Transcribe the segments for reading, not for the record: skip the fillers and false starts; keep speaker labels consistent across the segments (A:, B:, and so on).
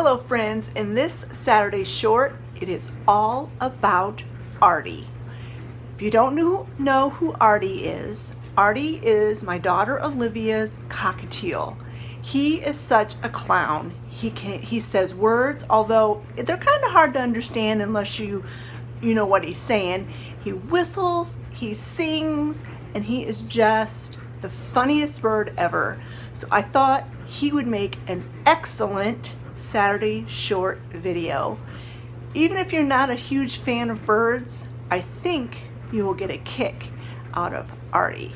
A: Hello friends, in this Saturday short, it is all about Artie. If you don't know who Artie is my daughter Olivia's cockatiel. He is such a clown. He says words, although they're kind of hard to understand unless you know what he's saying. He whistles, he sings, and he is just the funniest bird ever. So I thought he would make an excellent Saturday short video. Even if you're not a huge fan of birds, I think you will get a kick out of Artie.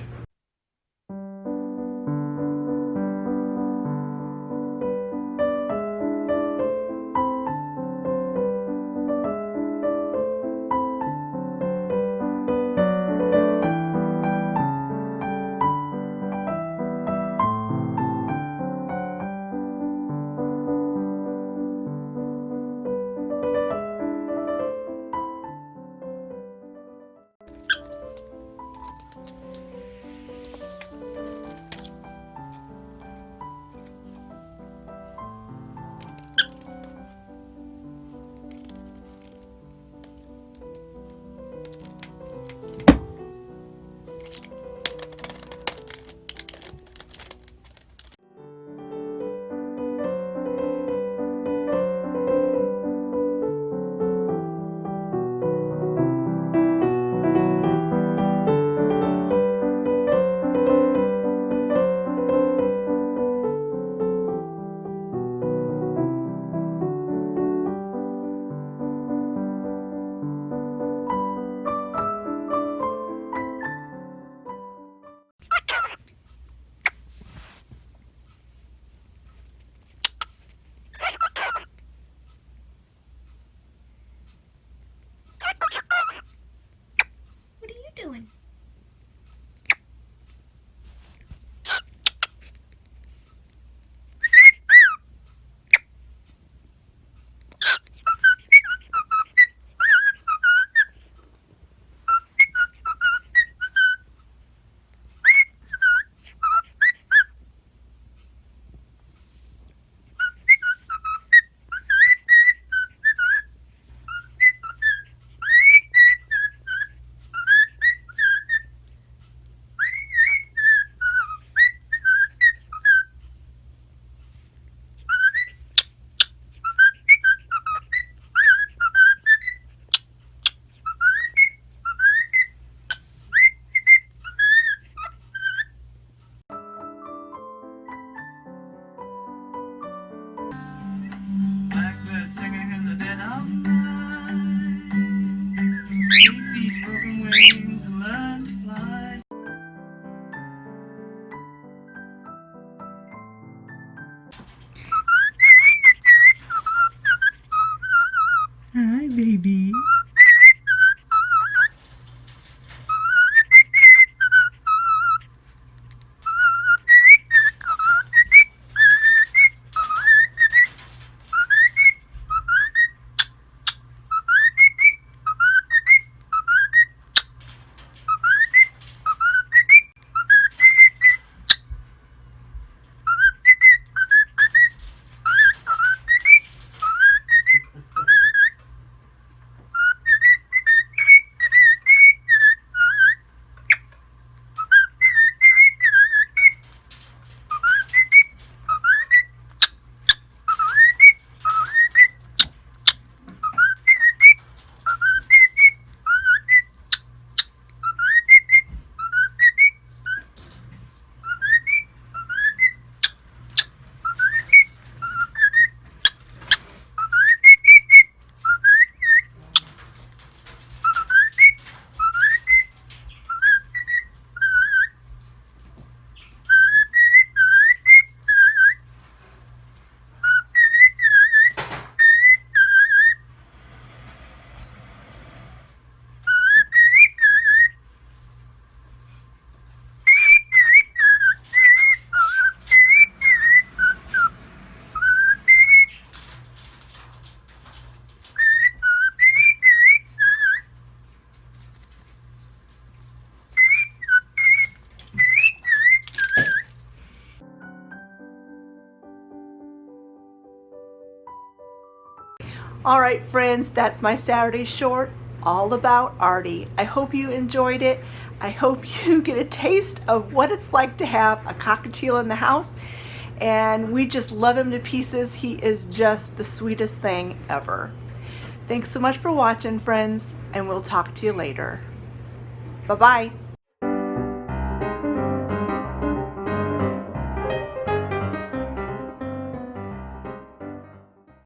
A: All right, friends, that's my Saturday short all about Artie. I hope you enjoyed it. I hope you get a taste of what it's like to have a cockatiel in the house. And we just love him to pieces. He is just the sweetest thing ever. Thanks so much for watching, friends, and we'll talk to you later. Bye-bye.